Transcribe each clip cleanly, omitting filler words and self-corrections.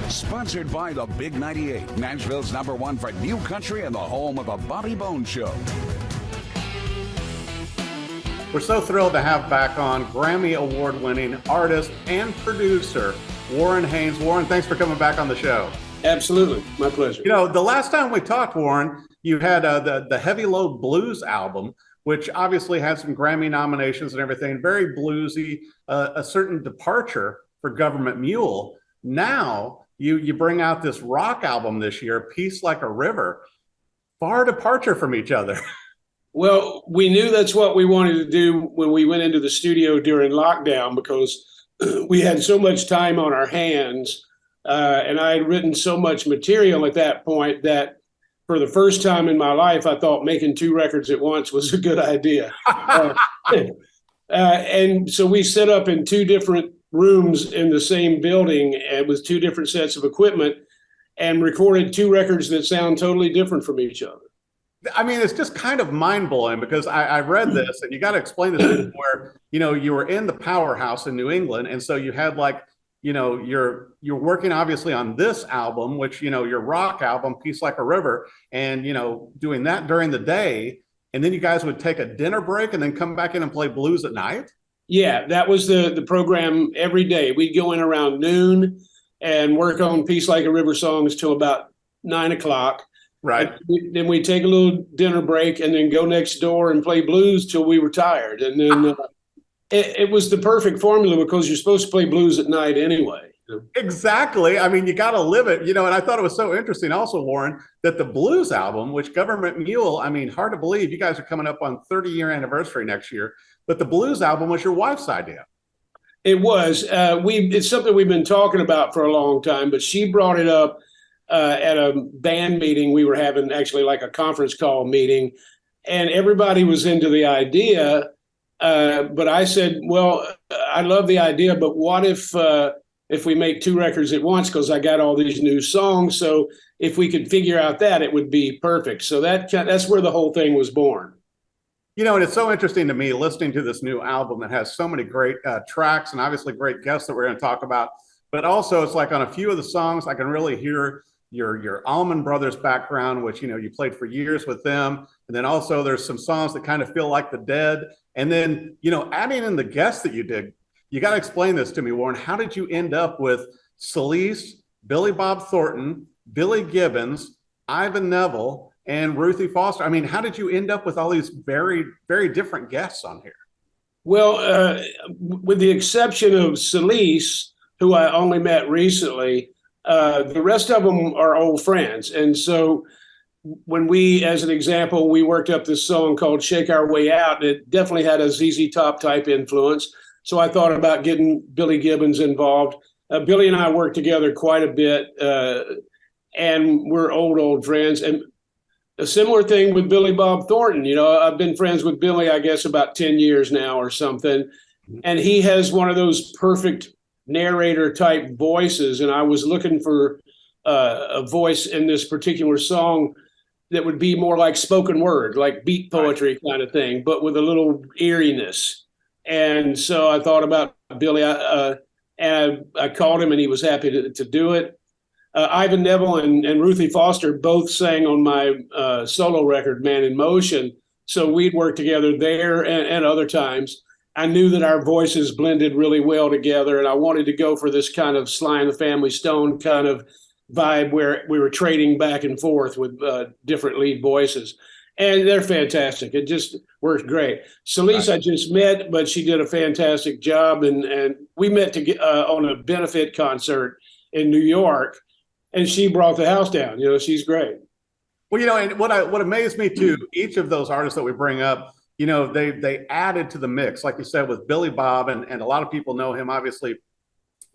Sponsored by the Big 98, Nashville's #1 for new country and the home of the Bobby Bones Show. We're so thrilled to have back on Grammy Award-winning artist and producer, Warren Haynes. Warren, thanks for coming back on the show. Absolutely. My pleasure. You know, the last time we talked, Warren, you had the Heavy Load Blues album, which obviously had some Grammy nominations and everything, very bluesy, a certain departure for Gov't Mule. Now you bring out this rock album this year, Peace Like a River. Far departure from each other. Well, we knew that's what we wanted to do when we went into the studio during lockdown, because we had so much time on our hands. And I had written so much material at that point that for the first time in my life, I thought making 2 records at once was a good idea. And so we set up in 2 different rooms in the same building and with 2 different sets of equipment and recorded 2 records that sound totally different from each other. I mean, it's just kind of mind-blowing because I read this, and you got to explain this to me, where, you know, you were in the powerhouse in New England, and so you had, like, you know, you're working obviously on this album, which, you know, your rock album, Peace Like a River, and, you know, doing that during the day, and then you guys would take a dinner break and then come back in and play blues at night? Yeah, that was the program every day. We'd go in around noon and work on Peace Like a River songs till about 9 o'clock. Right. Then we take a little dinner break and then go next door and play blues till we were tired. And then it was the perfect formula because you're supposed to play blues at night anyway. Exactly. I mean, you got to live it, you know, and I thought it was so interesting also, Warren, that the blues album, which Gov't Mule, I mean, hard to believe you guys are coming up on 30-year anniversary next year, but the blues album was your wife's idea. It was. It's something we've been talking about for a long time, but she brought it up at a band meeting we were having, actually like a conference call meeting, and everybody was into the idea. But I said, well, I love the idea, but what if we make 2 records at once? Because I got all these new songs. So if we could figure out that, it would be perfect. So that's where the whole thing was born. You know, and it's so interesting to me listening to this new album that has so many great tracks and obviously great guests that we're going to talk about. But also, it's like on a few of the songs, I can really hear your Allman Brothers background, which, you know, you played for years with them. And then also there's some songs that kind of feel like the Dead. And then, you know, adding in the guests that you did, you got to explain this to me, Warren. How did you end up with Cellise, Billy Bob Thornton, Billy Gibbons, Ivan Neville, and Ruthie Foster? I mean, how did you end up with all these very, very different guests on here? Well, with the exception of Cellise, who I only met recently, the rest of them are old friends. And so when we, as an example, we worked up this song called Shake Our Way Out, and it definitely had a ZZ Top type influence. So I thought about getting Billy Gibbons involved. Billy and I worked together quite a bit, and we're old friends. And a similar thing with Billy Bob Thornton. You know, I've been friends with Billy, I guess, about 10 years now or something. And he has one of those perfect narrator type voices, and I was looking for a voice in this particular song that would be more like spoken word, like beat poetry kind of thing, but with a little eeriness. And so I thought about Billy, and I called him, and he was happy to do it. Ivan Neville and Ruthie Foster both sang on my solo record, Man in Motion, so we'd work together there and other times. I knew that our voices blended really well together, and I wanted to go for this kind of Sly and the Family Stone kind of vibe where we were trading back and forth with different lead voices. And they're fantastic. It just worked great. Cellise, I just met, but she did a fantastic job, and we met on a benefit concert in New York, and she brought the house down. You know, she's great. Well, you know, and what amazed me too, each of those artists that we bring up, you know, they added to the mix, like you said, with Billy Bob, and a lot of people know him obviously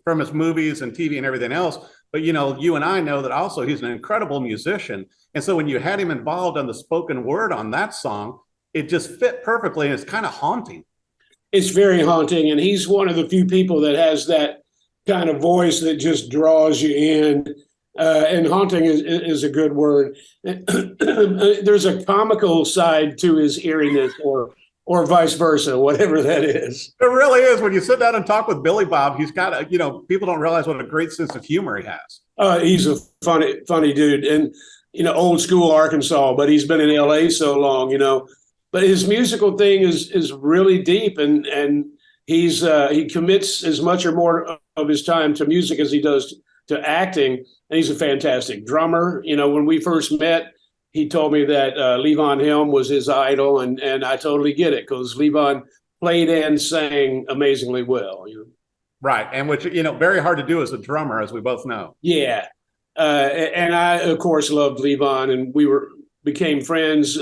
from his movies and TV and everything else. But, you know, you and I know that also he's an incredible musician. And so when you had him involved on the spoken word on that song, it just fit perfectly, and it's kind of haunting. It's very haunting, and he's one of the few people that has that kind of voice that just draws you in. And haunting is a good word. There's a comical side to his eeriness, or or vice versa, whatever that is. It really is. When you sit down and talk with Billy Bob, he's got a, people don't realize what a great sense of humor he has. He's a funny dude, and old school Arkansas, but he's been in LA so long, But his musical thing is really deep, and he commits as much or more of his time to music as he does to acting, and he's a fantastic drummer. When we first met, he told me that Levon Helm was his idol, and I totally get it, because Levon played and sang amazingly well. Right, and which very hard to do as a drummer, as we both know. Yeah, and I of course loved Levon, and we became friends.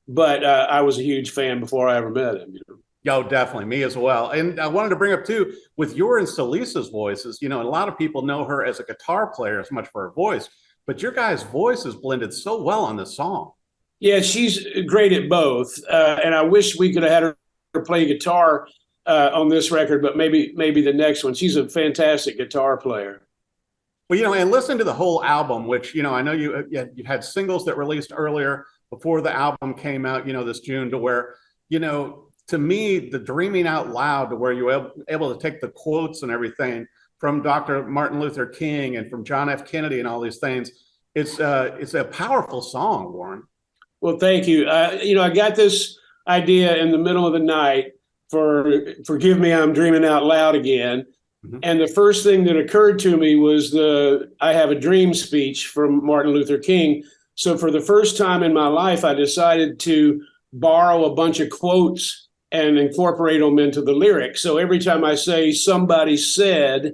But I was a huge fan before I ever met him. Oh, definitely, me as well. And I wanted to bring up too, with your and Cellise's voices. And a lot of people know her as a guitar player as much for her voice. But your guys' voices blended so well on this song. Yeah, she's great at both, and I wish we could have had her play guitar on this record, but maybe the next one. She's a fantastic guitar player. Well, and listen to the whole album, which you know you had singles that released earlier before the album came out, this June, to where to me the Dreaming Out Loud, to where you were able to take the quotes and everything from Dr. Martin Luther King and from John F. Kennedy and all these things. It's a powerful song, Warren. Well, thank you. I got this idea in the middle of the night for Forgive Me, I'm Dreaming Out Loud Again. Mm-hmm. And the first thing that occurred to me was I Have a Dream speech from Martin Luther King. So for the first time in my life, I decided to borrow a bunch of quotes and incorporate them into the lyrics. So every time I say somebody said,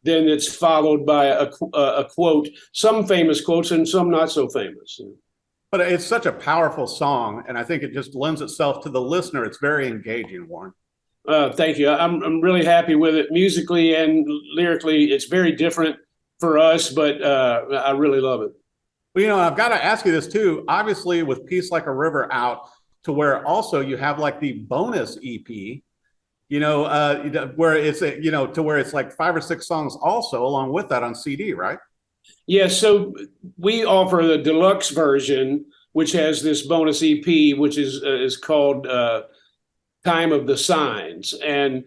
then it's followed by a quote, some famous quotes and some not so famous. But it's such a powerful song, and I think it just lends itself to the listener. It's very engaging, Warren. Thank you. I'm really happy with it. Musically and lyrically, it's very different for us, but I really love it. Well, I've got to ask you this too. Obviously, with Peace Like a River out, to where also you have like the bonus EP, where it's to where it's like 5 or 6 songs also along with that on CD, right? Yeah, so we offer the deluxe version, which has this bonus EP, which is called Time of the Signs. And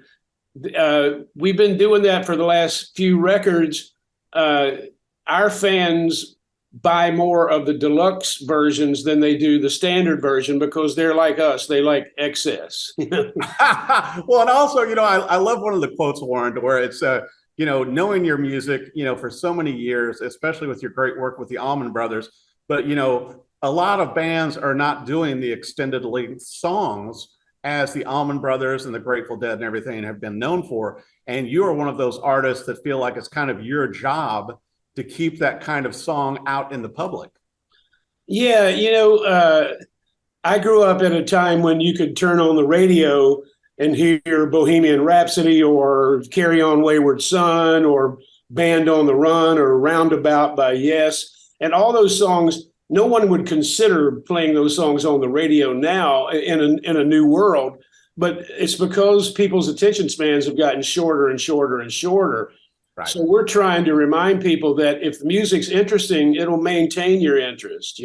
we've been doing that for the last few records. Our fans buy more of the deluxe versions than they do the standard version, because they're like us. They like excess. Well, and also, I love one of the quotes, Warren, to where it's, knowing your music, for so many years, especially with your great work with the Allman Brothers. But, a lot of bands are not doing the extended length songs as the Allman Brothers and the Grateful Dead and everything have been known for. And you are one of those artists that feel like it's kind of your job to keep that kind of song out in the public. Yeah, I grew up at a time when you could turn on the radio and hear Bohemian Rhapsody or Carry On Wayward Son or Band on the Run or Roundabout by Yes. And all those songs, no one would consider playing those songs on the radio now in a new world. But it's because people's attention spans have gotten shorter and shorter and shorter. Right. So we're trying to remind people that if the music's interesting, it'll maintain your interest,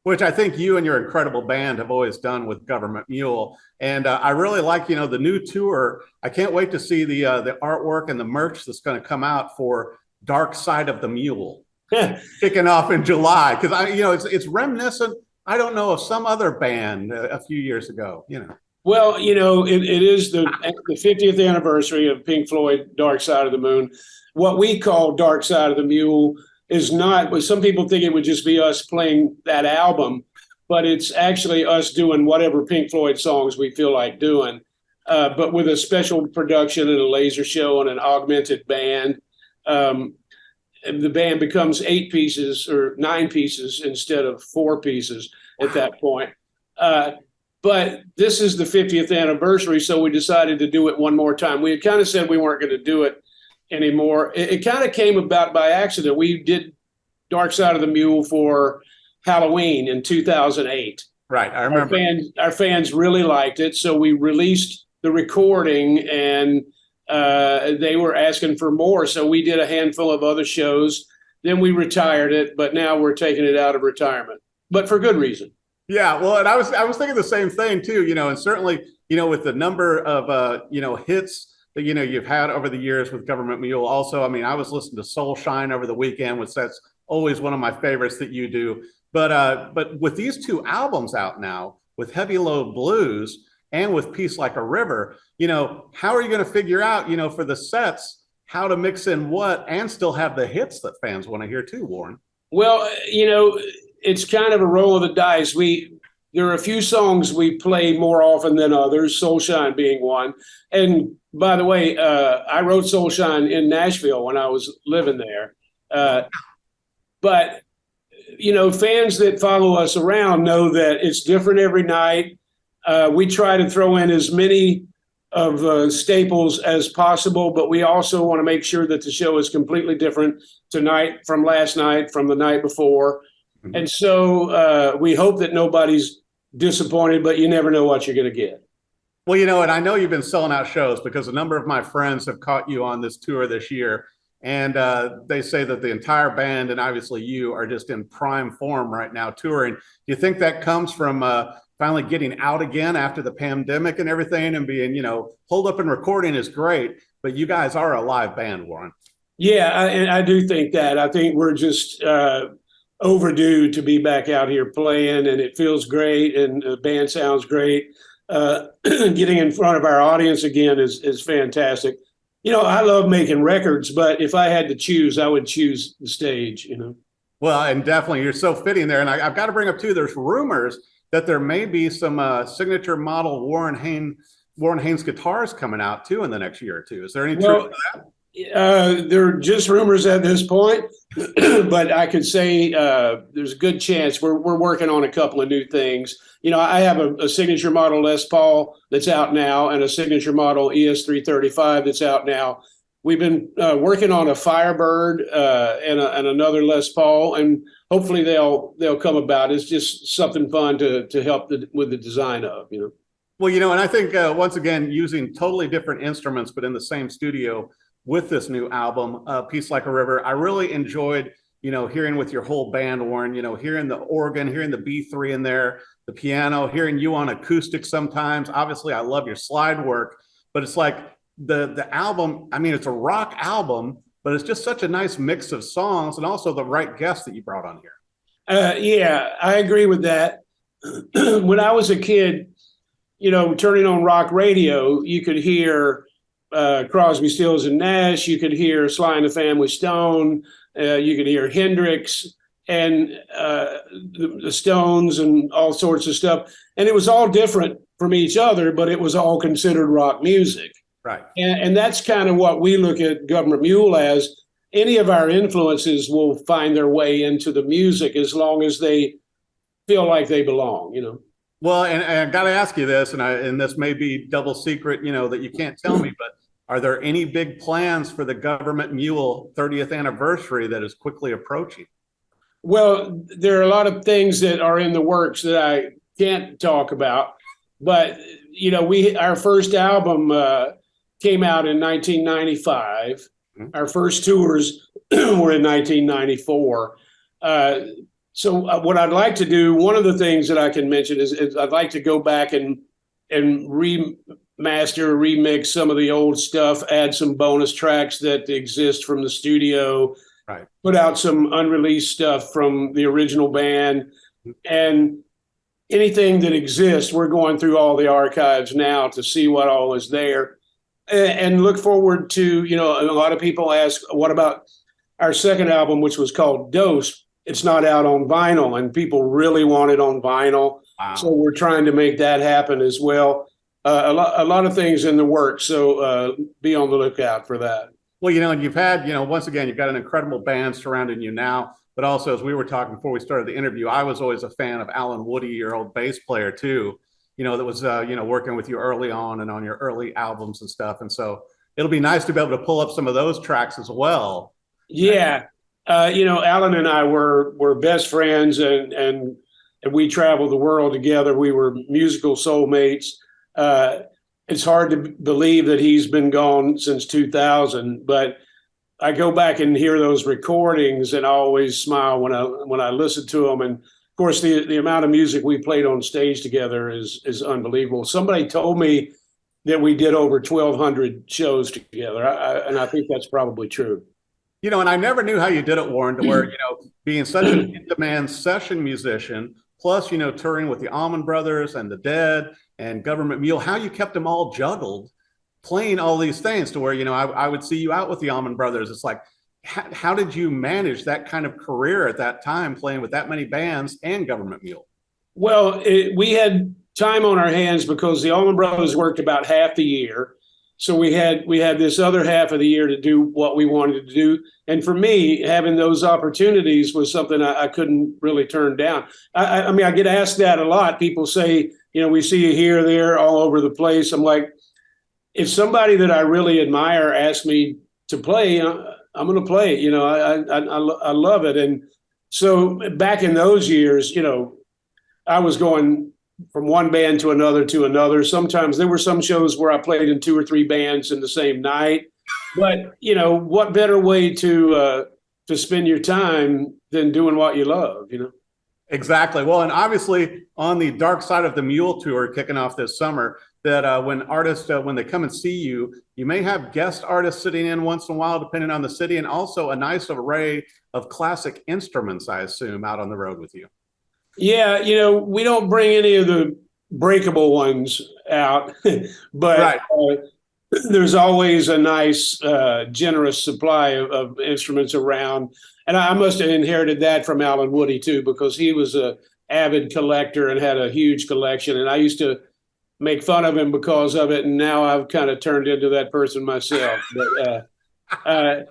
Which I think you and your incredible band have always done with Gov't Mule. And I really like, the new tour. I can't wait to see the artwork and the merch that's going to come out for Dark Side of the Mule, kicking off in July. Because it's reminiscent, I don't know, of some other band a few years ago, Well, it is the 50th anniversary of Pink Floyd, Dark Side of the Moon. What we call Dark Side of the Mule is not, some people think it would just be us playing that album, but it's actually us doing whatever Pink Floyd songs we feel like doing, but with a special production and a laser show and an augmented band. The band becomes 8 pieces or 9 pieces instead of 4 pieces at that point. But this is the 50th anniversary, so we decided to do it one more time. We had kind of said we weren't going to do it anymore. It kind of came about by accident. We did Dark Side of the Mule for Halloween in 2008. Right, I remember. Our fans really liked it, so we released the recording, and they were asking for more. So we did a handful of other shows. Then we retired it, but now we're taking it out of retirement, but for good reason. Yeah, well, and I was thinking the same thing too, and certainly, with the number of hits that you've had over the years with Gov't Mule. Also, I mean, I was listening to Soul Shine over the weekend, which that's always one of my favorites that you do. But with these two albums out now, with Heavy Load Blues and with Peace Like a River, how are you going to figure out, for the sets, how to mix in what and still have the hits that fans want to hear too, Warren? Well, it's kind of a roll of the dice. There are a few songs we play more often than others, Soul Shine being one. And by the way, I wrote Soul Shine in Nashville when I was living there. But fans that follow us around know that it's different every night. We try to throw in as many of staples as possible, but we also want to make sure that the show is completely different tonight from last night, from the night before. Mm-hmm. And so we hope that nobody's disappointed, but you never know what you're going to get. Well, and I know you've been selling out shows because a number of my friends have caught you on this tour this year. And they say that the entire band and obviously you are just in prime form right now touring. Do you think that comes from finally getting out again after the pandemic and everything and being, holed up and recording is great, but you guys are a live band, Warren? Yeah, and I do think that. I think we're just overdue to be back out here playing, and it feels great, and the band sounds great. Getting in front of our audience again is fantastic. I love making records, but if I had to choose, I would choose the stage, Well, and definitely you're so fitting there. And I've got to bring up too, there's rumors that there may be some signature model Warren Haynes guitars coming out too in the next year or two. Is there any truth to that? They're just rumors at this point, but I could say there's a good chance we're working on a couple of new things. I have a signature model Les Paul that's out now and a signature model ES335 that's out now. We've been working on a Firebird and another Les Paul, and hopefully they'll come about. It's just something fun to help with the design of, Well, and I think once again, using totally different instruments, but in the same studio with this new album, Peace Like a River, I really enjoyed, hearing with your whole band, Warren, hearing the organ, hearing the B3 in there, the piano, hearing you on acoustic sometimes. Obviously, I love your slide work, but it's like the album, I mean, it's a rock album, but it's just such a nice mix of songs and also the right guests that you brought on here. Yeah, I agree with that. When I was a kid, turning on rock radio, you could hear Crosby, Stills and Nash. You could hear Sly and the Family Stone. You could hear Hendrix and the Stones and all sorts of stuff. And it was all different from each other, but it was all considered rock music. Right. And that's kind of what we look at Gov't Mule as. Any of our influences will find their way into the music as long as they feel like they belong, Well, and I got to ask you this, and this may be double secret, that you can't tell me, but are there any big plans for the Gov't Mule 30th anniversary that is quickly approaching? Well, there are a lot of things that are in the works that I can't talk about, but our first album came out in 1995. Mm-hmm. Our first tours were in 1994. So what I'd like to do, one of the things that I can mention is I'd like to go back and remaster, remix some of the old stuff, add some bonus tracks that exist from the studio, right, put out some unreleased stuff from the original band, and anything that exists. We're going through all the archives now to see what all is there, and look forward to, a lot of people ask, what about our second album, which was called Dose? It's not out on vinyl, and people really want it on vinyl. Wow. So we're trying to make that happen as well. A lot of things in the works, so be on the lookout for that. Well, and you've had, once again, you've got an incredible band surrounding you now, but also, as we were talking before we started the interview, I was always a fan of Alan Woody, your old bass player too, that was, working with you early on and on your early albums and stuff. And so it'll be nice to be able to pull up some of those tracks as well. Yeah. Alan and I were best friends, and we traveled the world together. We were musical soulmates. It's hard to believe that he's been gone since 2000, but I go back and hear those recordings and I always smile when I listen to them. And of course, the amount of music we played on stage together is unbelievable. Somebody told me that we did over 1,200 shows together, and I think that's probably true. And I never knew how you did it, Warren, to where, being such an in-demand session musician, plus, touring with the Allman Brothers and the Dead and Gov't Mule, how you kept them all juggled, playing all these things to where, I would see you out with the Allman Brothers. It's like, how did you manage that kind of career at that time, playing with that many bands and Gov't Mule? Well, we had time on our hands because the Allman Brothers worked about half the year. So we had this other half of the year to do what we wanted to do. And for me, having those opportunities was something I couldn't really turn down. I mean, I get asked that a lot. People say, we see you here, there, all over the place. I'm like, if somebody that I really admire asks me to play, I'm going to play. I love it. And so back in those years, I was going from one band to another. Sometimes there were some shows where I played in 2 or 3 bands in the same night. But, what better way to spend your time than doing what you love, Exactly. Well, and obviously on the Dark Side of the Mule tour kicking off this summer, that when artists, when they come and see you, you may have guest artists sitting in once in a while, depending on the city, and also a nice array of classic instruments, I assume, out on the road with you. Yeah, we don't bring any of the breakable ones out, but right. There's always a nice, generous supply of instruments around. And I must have inherited that from Alan Woody, too, because he was an avid collector and had a huge collection. And I used to make fun of him because of it. And now I've kind of turned into that person myself. But, again,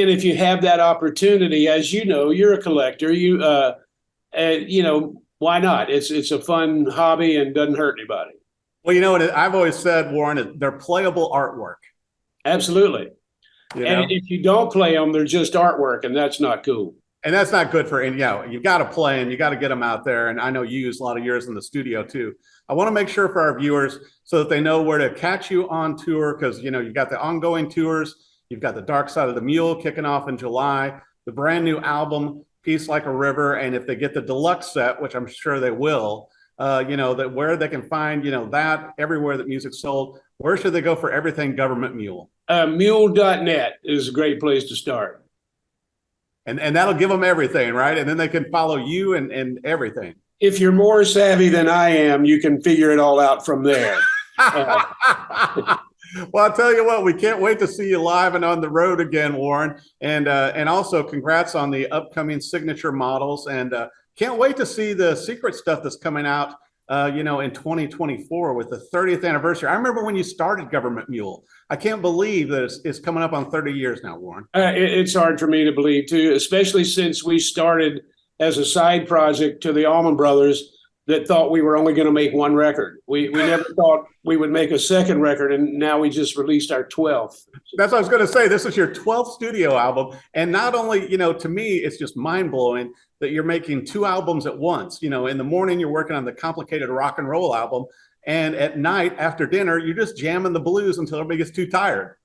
if you have that opportunity, as you're a collector, why not? It's a fun hobby and doesn't hurt anybody. Well, I've always said, Warren, they're playable artwork. Absolutely. And if you don't play them, they're just artwork, and that's not cool. And that's not good for, you got to play and you got to get them out there. And I know you use a lot of yours in the studio too. I want to make sure for our viewers so that they know where to catch you on tour, because, you've got the ongoing tours. You've got the Dark Side of the Mule kicking off in July, the brand new album, Peace Like a River. And if they get the deluxe set, which I'm sure they will, that where they can find, that everywhere that music's sold, where should they go for everything Gov't Mule? Mule.net is a great place to start. And that'll give them everything, right? And then they can follow you and everything. If you're more savvy than I am, you can figure it all out from there. Well, I'll tell you what, we can't wait to see you live and on the road again, Warren. And also congrats on the upcoming signature models. And can't wait to see the secret stuff that's coming out, in 2024 with the 30th anniversary. I remember when you started Gov't Mule. I can't believe that it's coming up on 30 years now, Warren. It's hard for me to believe, too, especially since we started as a side project to the Allman Brothers that thought we were only going to make one record. We never thought we would make a second record, and now we just released our 12th. That's what I was going to say. This is your 12th studio album. And not only, to me, it's just mind-blowing that you're making 2 albums at once. In the morning, you're working on the complicated rock and roll album. And at night, after dinner, you're just jamming the blues until everybody gets too tired.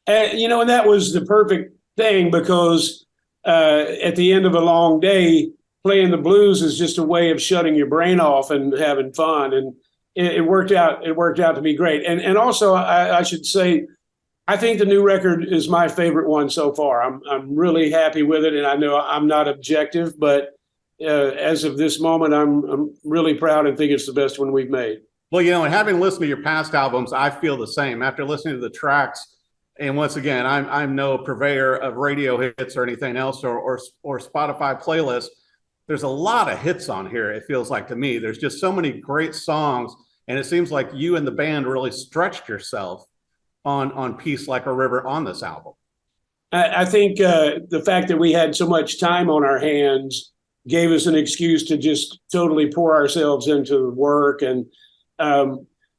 And that was the perfect thing because at the end of a long day, playing the blues is just a way of shutting your brain off and having fun. And it worked out. It worked out to be great. And also, I should say, I think the new record is my favorite one so far. I'm really happy with it. And I know I'm not objective, but as of this moment, I'm really proud and think it's the best one we've made. Well, and having listened to your past albums, I feel the same. After listening to the tracks, and once again, I'm no purveyor of radio hits or anything else or Spotify playlists. There's a lot of hits on here, it feels like to me. There's just so many great songs, and it seems like you and the band really stretched yourself on Peace Like a River on this album. I think the fact that we had so much time on our hands gave us an excuse to just totally pour ourselves into the work. And,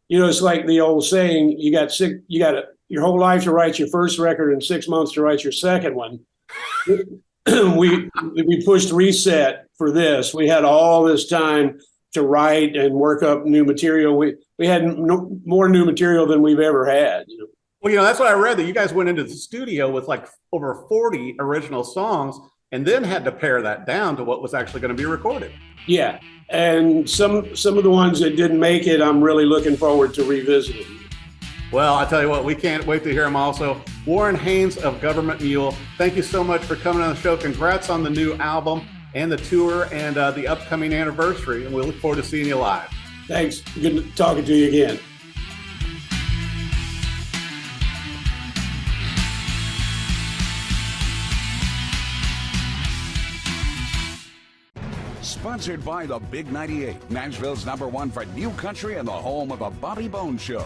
it's like the old saying, you got your whole life to write your first record and 6 months to write your second one. We pushed reset for this. We had all this time to write and work up new material. We had more new material than we've ever had. Well, that's what I read, that you guys went into the studio with like over 40 original songs, and then had to pare that down to what was actually going to be recorded. Yeah, and some of the ones that didn't make it, I'm really looking forward to revisiting. Well, I tell you what, we can't wait to hear him also. Warren Haynes of Gov't Mule, thank you so much for coming on the show. Congrats on the new album and the tour and the upcoming anniversary, and we look forward to seeing you live. Thanks. Good talking to you again. Sponsored by the Big 98, Nashville's #1 for new country and the home of a Bobby Bones Show.